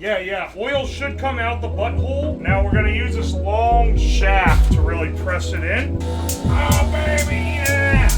Yeah, oil should come out the butthole. Now we're gonna use this long shaft to really press it in. Oh, baby, yeah!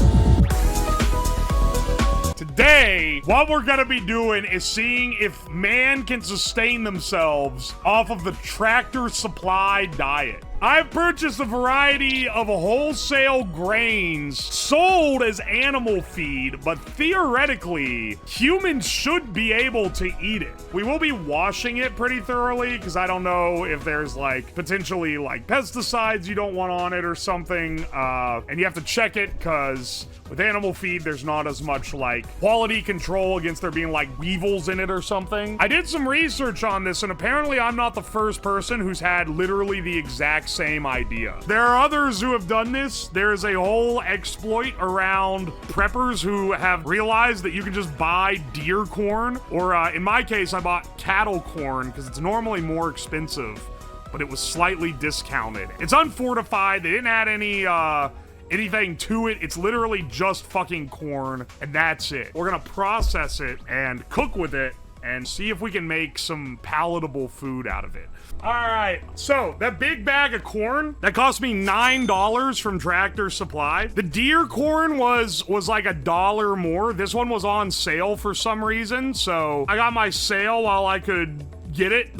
Today, what we're gonna be doing is seeing if man can sustain themselves off of the Tractor Supply diet. I've purchased a variety of wholesale grains sold as animal feed, but theoretically, humans should be able to eat it. We will be washing it pretty thoroughly because I don't know if there's like potentially like pesticides you don't want on it or something. And you have to check it because with animal feed, there's not as much like quality control against there being like weevils in it or something. I did some research on this and apparently I'm not the first person who's had literally the exact same idea. There are others who have done this. There's a whole exploit around preppers who have realized that you can just buy deer corn, or in my case, I bought cattle corn because it's normally more expensive, but it was slightly discounted. It's unfortified. They didn't add anything to it. It's literally just fucking corn, and that's it. We're gonna process it and cook with it and see if we can make some palatable food out of it. All right, so that big bag of corn, that cost me $9 from Tractor Supply. The deer corn was like $1 more. This one was on sale for some reason, so I got my sale while I could get it.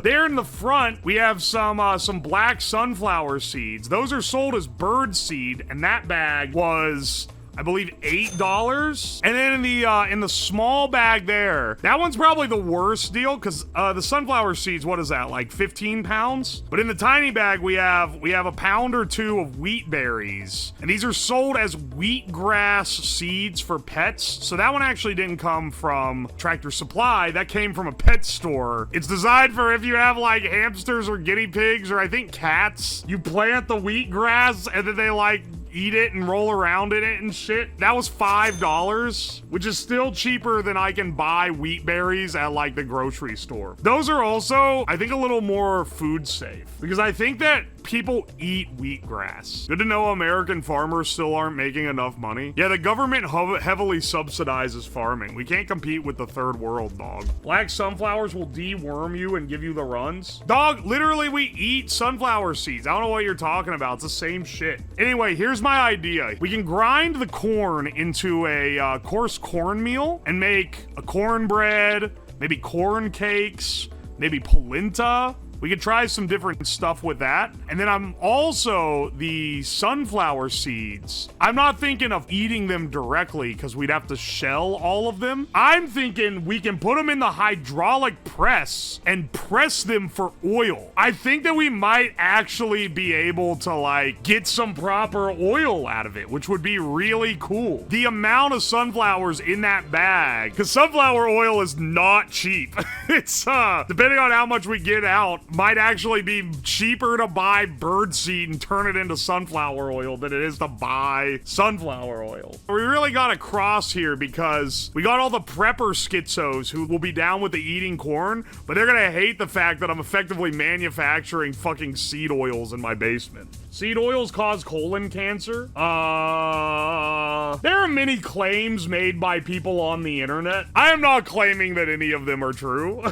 There in the front, we have some black sunflower seeds. Those are sold as birdseed, and that bag was, I believe, $8. And then in the small bag there, that one's probably the worst deal because the sunflower seeds, what is that, like 15 pounds? But in the tiny bag, we have a pound or two of wheat berries, and these are sold as wheatgrass seeds for pets. So that one actually didn't come from Tractor Supply. That came from a pet store. It's designed for if you have like hamsters or guinea pigs or I think cats. You plant the wheatgrass and then they like eat it and roll around in it and shit. That was $5, which is still cheaper than I can buy wheat berries at like the grocery store. Those are also, I think, a little more food safe because I think that people eat wheatgrass. Good to know American farmers still aren't making enough money. Yeah, the government heavily subsidizes farming. We can't compete with the third world, dog. Black sunflowers will deworm you and give you the runs. Dog, literally we eat sunflower seeds. I don't know what you're talking about. It's the same shit. Anyway, here's my idea. We can grind the corn into a coarse cornmeal and make a cornbread, maybe corn cakes, maybe polenta. We could try some different stuff with that. And then I'm also the sunflower seeds. I'm not thinking of eating them directly because we'd have to shell all of them. I'm thinking we can put them in the hydraulic press and press them for oil. I think that we might actually be able to like get some proper oil out of it, which would be really cool. The amount of sunflowers in that bag, because sunflower oil is not cheap. It's depending on how much we get out, might actually be cheaper to buy birdseed and turn it into sunflower oil than it is to buy sunflower oil. We really got a cross here because we got all the prepper schizos who will be down with the eating corn, but they're gonna hate the fact that I'm effectively manufacturing fucking seed oils in my basement. Seed oils cause colon cancer. There are many claims made by people on the internet. I am not claiming that any of them are true.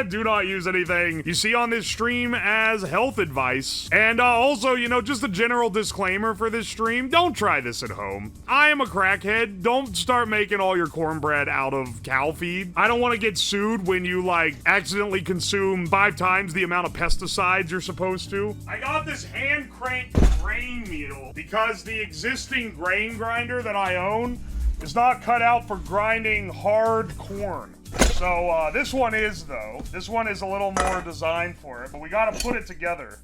Do not use anything you see on this stream as health advice. And also, you know, just a general disclaimer for this stream, don't try this at home. I am a crackhead. Don't start making all your cornbread out of cow feed. I don't want to get sued when you like accidentally consume 5 times the amount of pesticides you're supposed to. I got this hand cranked grain meal because the existing grain grinder that I own is not cut out for grinding hard corn. So this one is, though. This one is a little more designed for it, but we gotta put it together.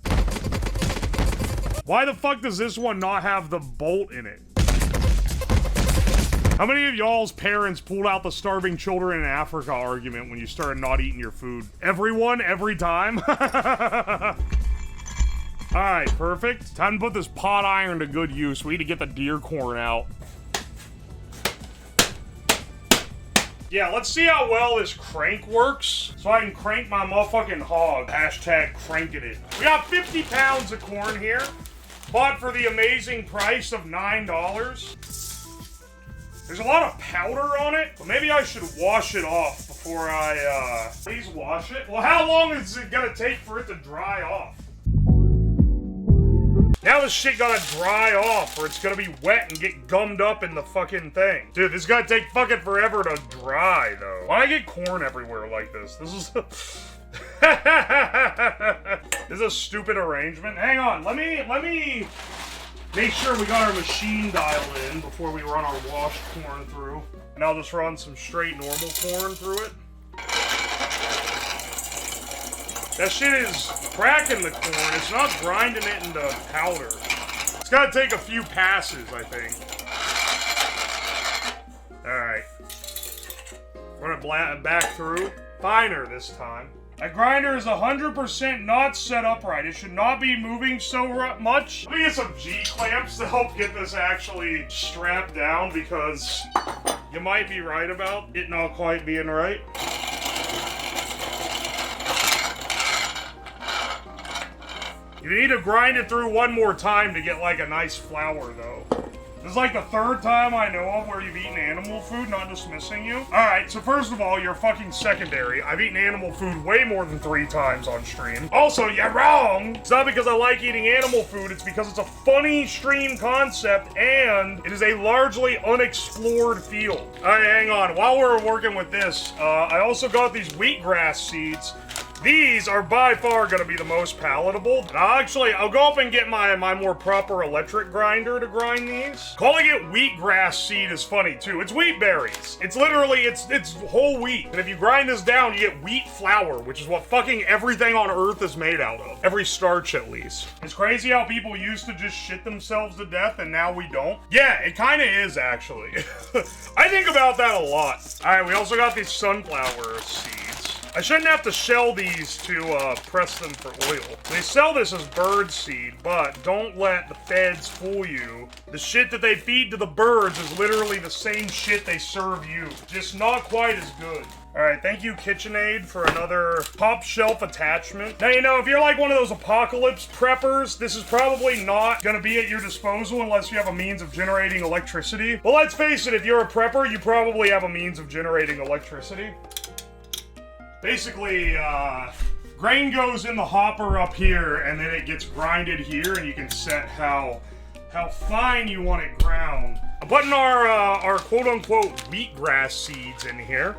Why the fuck does this one not have the bolt in it? How many of y'all's parents pulled out the starving children in Africa argument when you started not eating your food? Everyone, every time? Alright, perfect. Time to put this pot iron to good use. We need to get the deer corn out. Yeah, let's see how well this crank works so I can crank my motherfucking hog. Hashtag cranking it. We got 50 pounds of corn here. Bought for the amazing price of $9. There's a lot of powder on it, but maybe I should wash it off before I, please wash it. Well, how long is it gonna take for it to dry off? Now this shit gotta dry off, or it's gonna be wet and get gummed up in the fucking thing. Dude, this is gonna take fucking forever to dry, though. Why do I get corn everywhere like this? This is... This is a stupid arrangement. Hang on, let me make sure we got our machine dialed in before we run our washed corn through. And I'll just run some straight normal corn through it. That shit is cracking the corn. It's not grinding it into powder. It's gotta take a few passes, I think. Alright. Run it back through. Finer this time. That grinder is 100% not set up right. It should not be moving so much. Let me get some G-clamps to help get this actually strapped down, because you might be right about it not quite being right. You need to grind it through one more time to get like a nice flour, though. This is like the third time I know of where you've eaten animal food, not dismissing you. Alright, so first of all, you're fucking secondary. I've eaten animal food way more than 3 times on stream. Also, you're wrong! It's not because I like eating animal food, it's because it's a funny stream concept, and it is a largely unexplored field. Alright, hang on. While we're working with this, I also got these wheatgrass seeds. These are by far going to be the most palatable. And I'll go up and get my more proper electric grinder to grind these. Calling it wheatgrass seed is funny too. It's wheat berries. It's literally, it's whole wheat. And if you grind this down, you get wheat flour, which is what fucking everything on Earth is made out of. Every starch, at least. It's crazy how people used to just shit themselves to death and now we don't. Yeah, it kind of is, actually. I think about that a lot. All right, we also got these sunflower seeds. I shouldn't have to shell these to press them for oil. They sell this as birdseed, but don't let the feds fool you. The shit that they feed to the birds is literally the same shit they serve you. Just not quite as good. Alright, thank you KitchenAid for another top shelf attachment. Now, you know, if you're like one of those apocalypse preppers, this is probably not gonna be at your disposal unless you have a means of generating electricity. Well, let's face it, if you're a prepper, you probably have a means of generating electricity. Basically, grain goes in the hopper up here, and then it gets grinded here, and you can set how fine you want it ground. I'm putting our quote-unquote wheatgrass seeds in here.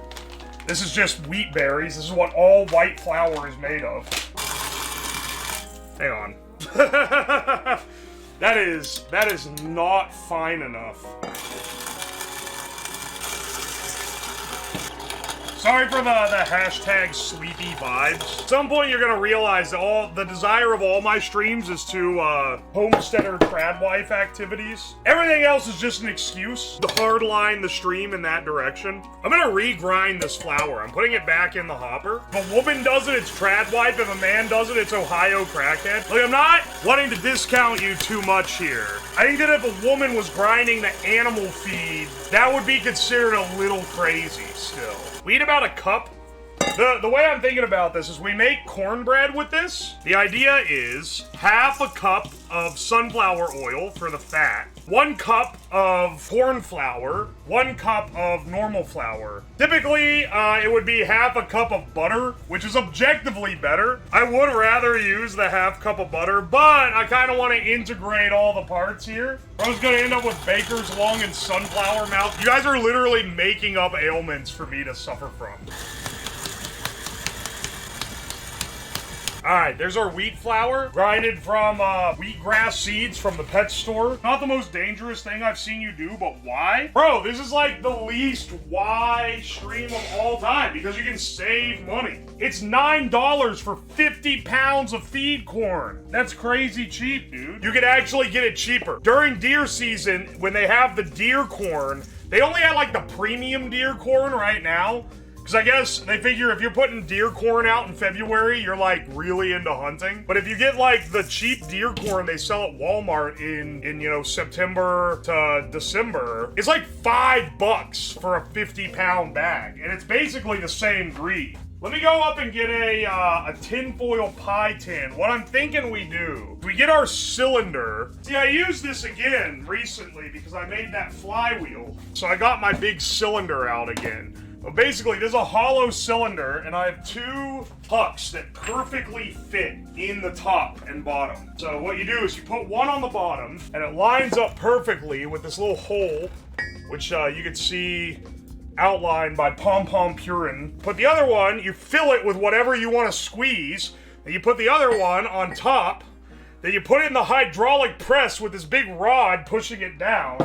This is just wheat berries. This is what all white flour is made of. Hang on. That is not fine enough. Sorry for the hashtag sleepy vibes. At some point you're gonna realize that the desire of all my streams is to homesteader tradwife activities. Everything else is just an excuse to hardline the stream in that direction. I'm gonna regrind this flour. I'm putting it back in the hopper. If a woman does it, it's tradwife. If a man does it, it's Ohio crackhead. Like, I'm not wanting to discount you too much here. I think that if a woman was grinding the animal feed, that would be considered a little crazy still. We eat about a cup. The way I'm thinking about this is we make cornbread with this. The idea is half a cup of sunflower oil for the fat, 1 cup of corn flour, 1 cup of normal flour. Typically, it would be half a cup of butter, which is objectively better. I would rather use the half cup of butter, but I kind of want to integrate all the parts here. I was going to end up with baker's lung and sunflower mouth. You guys are literally making up ailments for me to suffer from. Alright, there's our wheat flour, grinded from wheatgrass seeds from the pet store. Not the most dangerous thing I've seen you do, but why? Bro, this is like the least why stream of all time, because you can save money. It's $9 for 50 pounds of feed corn. That's crazy cheap, dude. You could actually get it cheaper. During deer season, when they have the deer corn, they only have like the premium deer corn right now. Because I guess they figure if you're putting deer corn out in February, you're like really into hunting. But if you get like the cheap deer corn they sell at Walmart in you know, September to December, it's like $5 for a 50-pound bag. And it's basically the same breed. Let me go up and get a tinfoil pie tin. What I'm thinking we do, we get our cylinder. See, I used this again recently because I made that flywheel. So I got my big cylinder out again. But basically, there's a hollow cylinder, and I have two pucks that perfectly fit in the top and bottom. So what you do is you put one on the bottom, and it lines up perfectly with this little hole, which you can see outlined by Pom Pom Purin. Put the other one, you fill it with whatever you want to squeeze, and you put the other one on top, then you put it in the hydraulic press with this big rod pushing it down,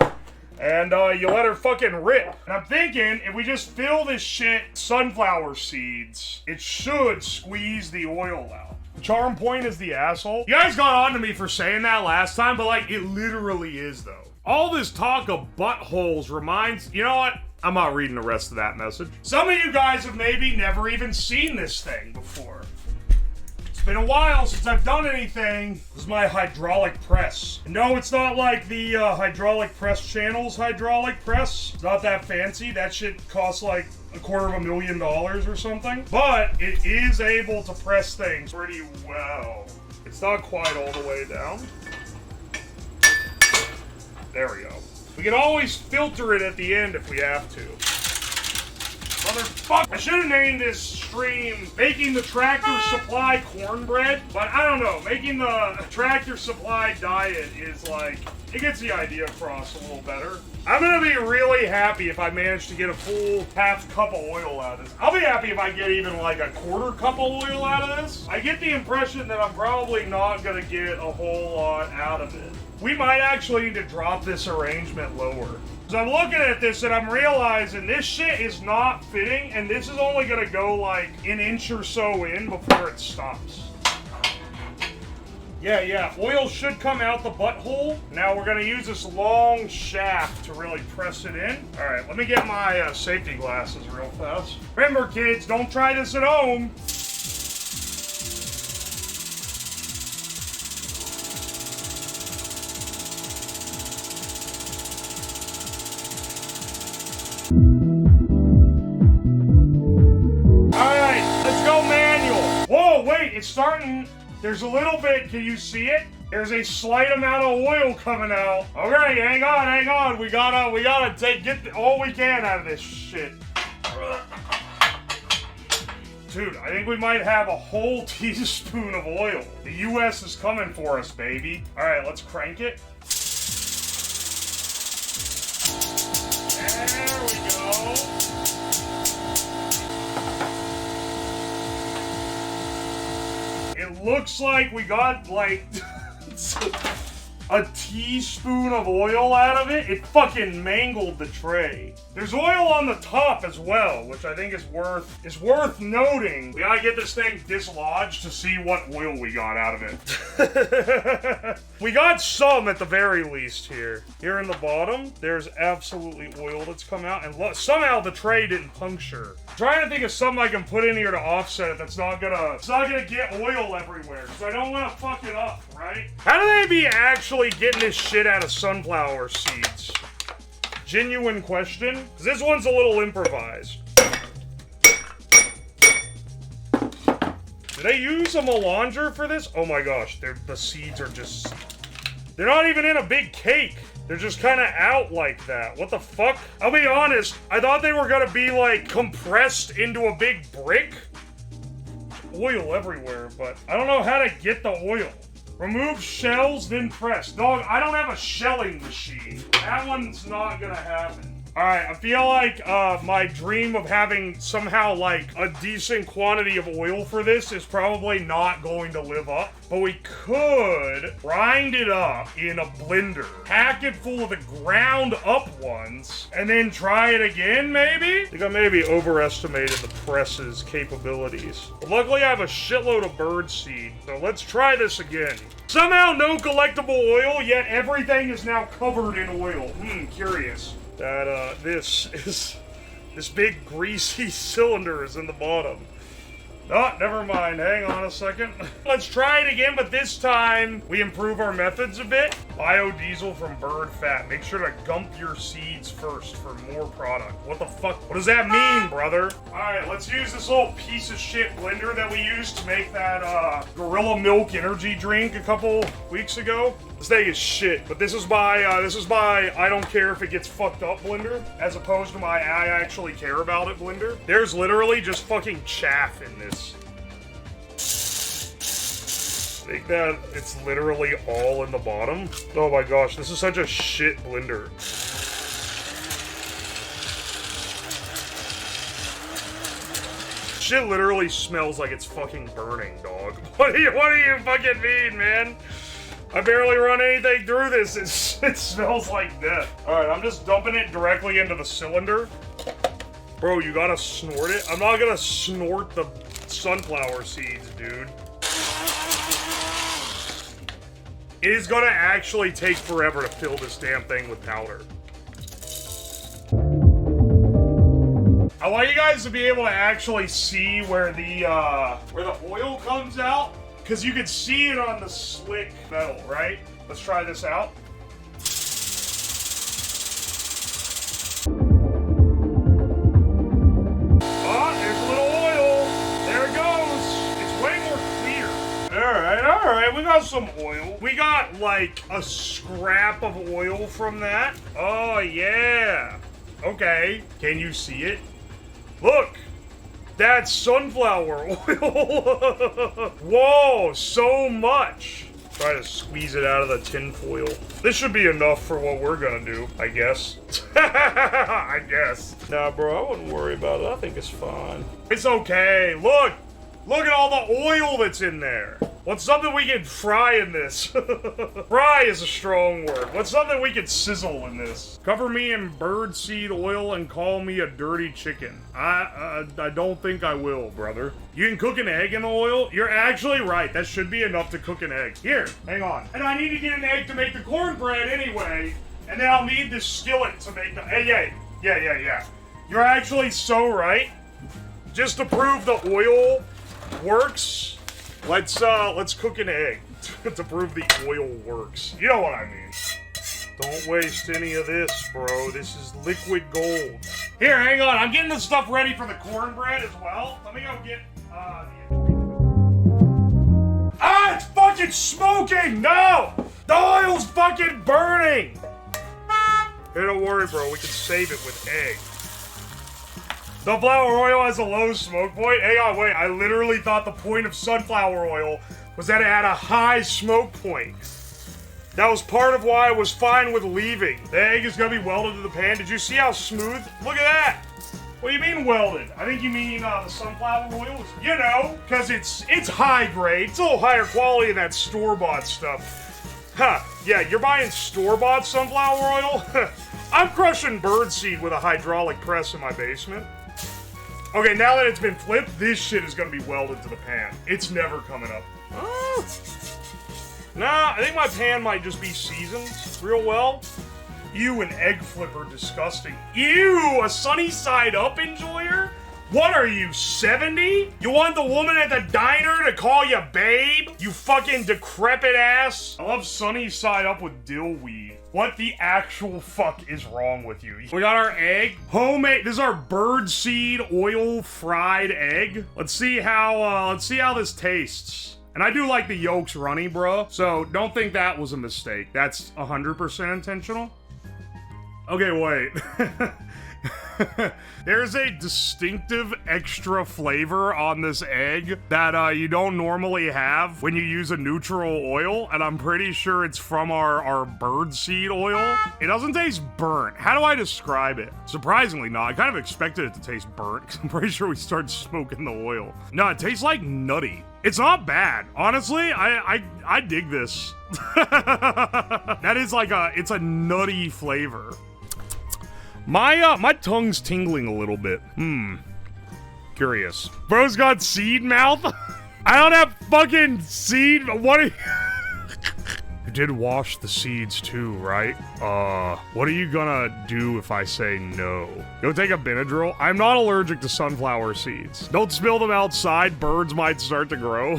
and you let her fucking rip. And I'm thinking, if we just fill this shit sunflower seeds, it should squeeze the oil out. Charm Point is the asshole. You guys got on to me for saying that last time, but like, it literally is though. All this talk of buttholes reminds, you know what? I'm not reading the rest of that message. Some of you guys have maybe never even seen this thing before. It's been a while since I've done anything. This is my hydraulic press. And no, it's not like the hydraulic press channel's hydraulic press. It's not that fancy. That shit costs like $250,000 or something. But it is able to press things pretty well. It's not quite all the way down. There we go. We can always filter it at the end if we have to. Motherfucker! I should have named this stream Making the Tractor Supply Cornbread, but I don't know. Making the Tractor Supply diet is like, it gets the idea across a little better. I'm gonna be really happy if I manage to get a full half cup of oil out of this. I'll be happy if I get even like a quarter cup of oil out of this. I get the impression that I'm probably not gonna get a whole lot out of it. We might actually need to drop this arrangement lower. Because I'm looking at this and I'm realizing this shit is not fitting, and this is only gonna go like an inch or so in before it stops. Yeah, oil should come out the butthole. Now we're gonna use this long shaft to really press it in. All right, let me get my safety glasses real fast. Remember kids, don't try this at home. It's starting, there's a little bit, can you see it? There's a slight amount of oil coming out. Okay, hang on. We gotta get all we can out of this shit. Dude, I think we might have a whole teaspoon of oil. The US is coming for us, baby. All right, let's crank it. There we go. It looks like we got like a teaspoon of oil out of it. It fucking mangled the tray. There's oil on the top as well, which I think is worth noting. We gotta get this thing dislodged to see what oil we got out of it. We got some at the very least here. Here in the bottom, there's absolutely oil that's come out, and somehow the tray didn't puncture. I'm trying to think of something I can put in here to offset it that's not gonna get oil everywhere, because I don't want to fuck it up, right? How do they be actually getting this shit out of sunflower seeds? Genuine question, because this one's a little improvised. Do they use a melanger for this? Oh my gosh, the seeds are just... They're not even in a big cake. They're just kind of out like that. What the fuck? I'll be honest, I thought they were gonna be like compressed into a big brick. Oil everywhere, but I don't know how to get the oil. Remove shells, then press. Dog, I don't have a shelling machine. That one's not gonna happen. Alright, I feel like my dream of having somehow like a decent quantity of oil for this is probably not going to live up. But we could grind it up in a blender, pack it full of the ground up ones, and then try it again, maybe? I think I maybe overestimated the press's capabilities. But luckily I have a shitload of birdseed, so let's try this again. Somehow no collectible oil, yet everything is now covered in oil. Curious. That this big greasy cylinder is in the bottom. Oh, never mind. Hang on a second. Let's try it again, but this time we improve our methods a bit. Biodiesel from bird fat. Make sure to gump your seeds first for more product. What the fuck? What does that mean, brother? Alright, let's use this little piece of shit blender that we used to make that Gorilla Milk energy drink a couple weeks ago. This thing is shit, but this is my I don't care if it gets fucked up blender, as opposed to my I actually care about it blender. There's literally just fucking chaff in this. Think that it's literally all in the bottom. Oh my gosh, this is such a shit blender. Shit literally smells like it's fucking burning, dog. What do you fucking mean, man? I barely run anything through this. It smells like death. Alright, I'm just dumping it directly into the cylinder. Bro, you gotta snort it? I'm not gonna snort the sunflower seeds, dude. It is gonna actually take forever to fill this damn thing with powder. I want you guys to be able to actually see where the oil comes out, because you can see it on the slick metal, right? Let's try this out. Oh, there's a little oil. There it goes. It's way more clear. All right, we got some oil. We got like a scrap of oil from that. Oh yeah. Okay, can you see it? Look, that's sunflower oil. Whoa, so much. Try to squeeze it out of the tin foil. This should be enough for what we're gonna do, I guess. I guess. Nah, bro, I wouldn't worry about it. I think it's fine. It's okay. Look at all the oil that's in there. What's something we can fry in this? Fry is a strong word. What's something we can sizzle in this? Cover me in birdseed oil and call me a dirty chicken. I don't think I will, brother. You can cook an egg in the oil? You're actually right. That should be enough to cook an egg. Here, hang on. And I need to get an egg to make the cornbread anyway. And then I'll need this skillet to make the... Hey, yeah. You're actually so right. Just to prove the oil works... Let's cook an egg to prove the oil works. You know what I mean. Don't waste any of this, bro. This is liquid gold. Here, hang on. I'm getting the stuff ready for the cornbread as well. Let me go get it's fucking smoking! No! The oil's fucking burning! Hey, don't worry, bro. We can save it with egg. Sunflower oil has a low smoke point? Hang on, wait. I literally thought the point of sunflower oil was that it had a high smoke point. That was part of why I was fine with leaving. The egg is gonna be welded to the pan. Did you see how smooth? Look at that. What do you mean welded? I think you mean the sunflower oil. You know, because it's high grade. It's a little higher quality than that store-bought stuff. Huh, yeah, you're buying store-bought sunflower oil? I'm crushing birdseed with a hydraulic press in my basement. Okay, now that it's been flipped, this shit is gonna be welded to the pan. It's never coming up. Nah, I think my pan might just be seasoned real well. Ew, an egg flipper, disgusting. Ew, a sunny side up enjoyer? What are you, 70? You want the woman at the diner to call you babe? You fucking decrepit ass? I love sunny side up with dill weed. What the actual fuck is wrong with you? We got our egg. Homemade, this is our birdseed oil fried egg. Let's see how this tastes. And I do like the yolks runny, bro. So don't think that was a mistake. That's 100% intentional. Okay, wait. There's a distinctive extra flavor on this egg that you don't normally have when you use a neutral oil, and I'm pretty sure it's from our birdseed oil. It doesn't taste burnt. How do I describe it? Surprisingly not. I kind of expected it to taste burnt, because I'm pretty sure we started smoking the oil. No, it tastes like nutty. It's not bad. Honestly, I dig this. That is like it's a nutty flavor. My tongue's tingling a little bit. Curious. Bro's got seed mouth? I don't have fucking seed. What are you... You did wash the seeds too, right? What are you gonna do if I say no? Go take a Benadryl? I'm not allergic to sunflower seeds. Don't spill them outside, birds might start to grow.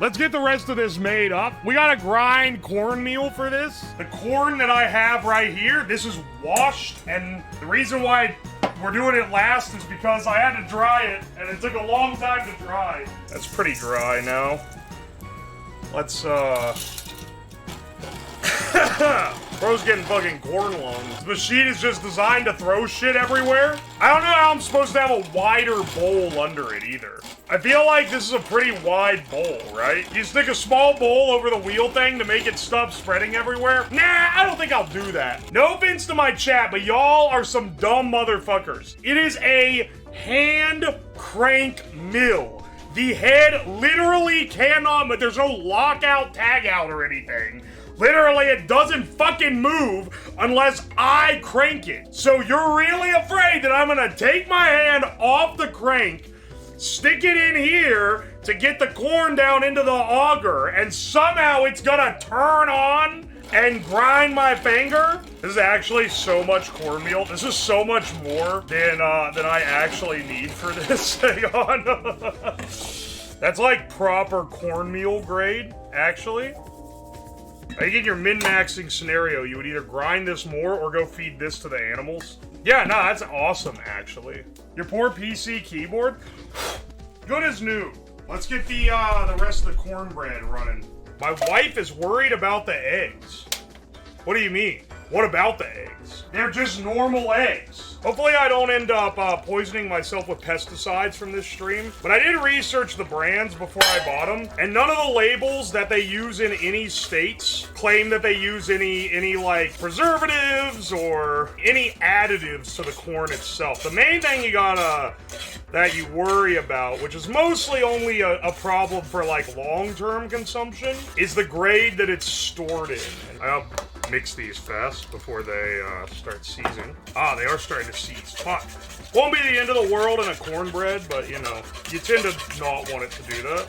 Let's get the rest of this made up. We gotta grind cornmeal for this. The corn that I have right here, this is washed, and the reason why we're doing it last is because I had to dry it, and it took a long time to dry. That's pretty dry now. Let's, Bro's getting fucking corn lungs. The machine is just designed to throw shit everywhere. I don't know how I'm supposed to have a wider bowl under it either. I feel like this is a pretty wide bowl, right? You stick a small bowl over the wheel thing to make it stop spreading everywhere? Nah, I don't think I'll do that. No offense to my chat, but y'all are some dumb motherfuckers. It is a hand crank mill. The head literally cannot, but there's no lockout, tag out, or anything. Literally, it doesn't fucking move unless I crank it. So you're really afraid that I'm gonna take my hand off the crank, stick it in here to get the corn down into the auger, and somehow it's gonna turn on and grind my finger? This is actually so much cornmeal. This is so much more than I actually need for this. Hang on. That's like proper cornmeal grade, actually. I think in your min-maxing scenario, you would either grind this more or go feed this to the animals. Yeah, no, that's awesome, actually. Your poor PC keyboard? Good as new. Let's get the rest of the cornbread running. My wife is worried about the eggs. What do you mean? What about the eggs? They're just normal eggs. Hopefully I don't end up poisoning myself with pesticides from this stream. But I did research the brands before I bought them, and none of the labels that they use in any states claim that they use any like preservatives or any additives to the corn itself. The main thing that you worry about, which is mostly only a problem for like long-term consumption, is the grade that it's stored in. I'll mix these fast before they start seizing. Ah, they are starting to seize. Fuck. Won't be the end of the world in a cornbread, but you know, you tend to not want it to do that.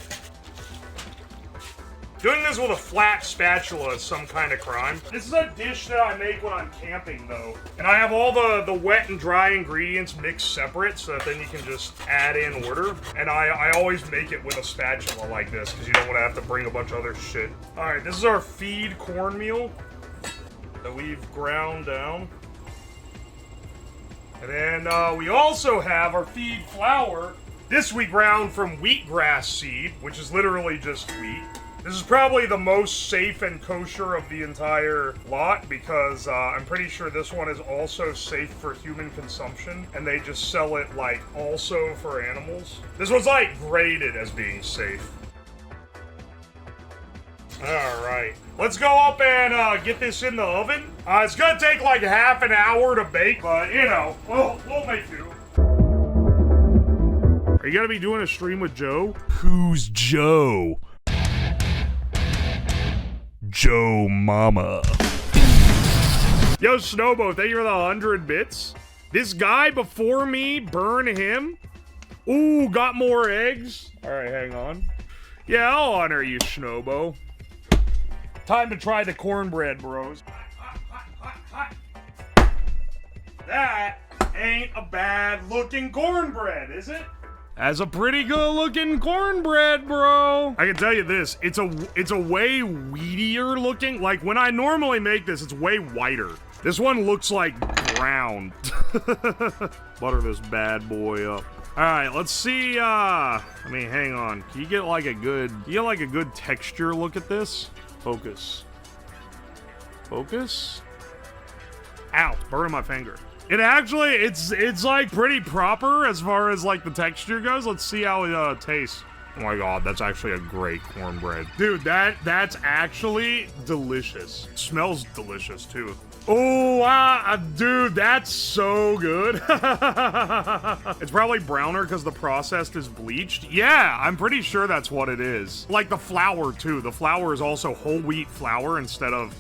Doing this with a flat spatula is some kind of crime. This is a dish that I make when I'm camping, though. And I have all the wet and dry ingredients mixed separate, so that then you can just add in order. And I always make it with a spatula like this, because you don't want to have to bring a bunch of other shit. Alright, this is our feed cornmeal that we've ground down. And then we also have our feed flour. This we ground from wheatgrass seed, which is literally just wheat. This is probably the most safe and kosher of the entire lot because I'm pretty sure this one is also safe for human consumption, and they just sell it like also for animals. This one's like graded as being safe. Alright, let's go up and get this in the oven. It's gonna take like half an hour to bake, but you know, we'll make do. Are you gonna be doing a stream with Joe? Who's Joe? Joe Mama. Yo, Snowbo, thank you for the 100 bits. This guy before me, burn him. Ooh, got more eggs. Alright, hang on. Yeah, I'll honor you, Snowbo. Time to try the cornbread, bros. That ain't a bad looking cornbread, is it? That's a pretty good looking cornbread, bro. I can tell you this, it's a way wheatier looking. Like when I normally make this, it's way whiter. This one looks like brown. Butter this bad boy up. All right, let's see. I mean, hang on. Can you get like a good texture look at this? Focus. Focus. Ow, burning my finger. It actually, it's like pretty proper as far as like the texture goes. Let's see how it tastes. Oh my god, that's actually a great cornbread. Dude, that's actually delicious. It smells delicious too. Oh, dude, that's so good. It's probably browner because the processed is bleached. Yeah, I'm pretty sure that's what it is. Like the flour too. The flour is also whole wheat flour instead of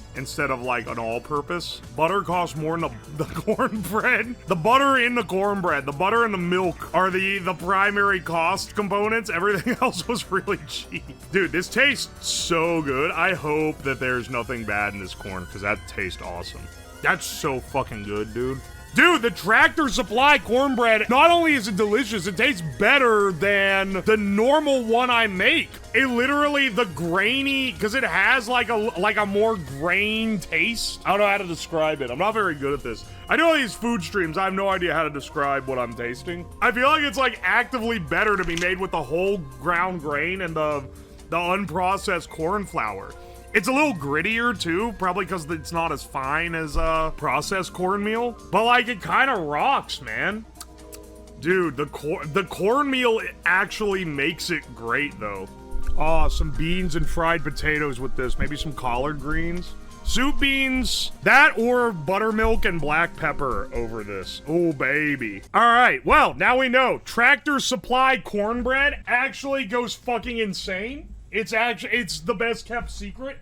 like an all-purpose. Butter costs more than the cornbread. The butter in the cornbread, the butter and the milk are the primary cost components. Everything else else was really cheap. Dude, this tastes so good. I hope that there's nothing bad in this corn, because that tastes awesome. That's so fucking good, dude. Dude, the Tractor Supply cornbread, not only is it delicious, it tastes better than the normal one I make. It literally, the grainy, because it has like a more grain taste. I don't know how to describe it. I'm not very good at this. I do all these food streams. I have no idea how to describe what I'm tasting. I feel like it's like actively better to be made with the whole ground grain and the unprocessed corn flour. It's a little grittier too, probably because it's not as fine as processed cornmeal. But like, it kind of rocks, man. Dude, the cornmeal actually makes it great though. Oh, some beans and fried potatoes with this. Maybe some collard greens. Soup beans, that or buttermilk and black pepper over this. Oh, baby. All right, well, now we know. Tractor Supply cornbread actually goes fucking insane. It's the best kept secret.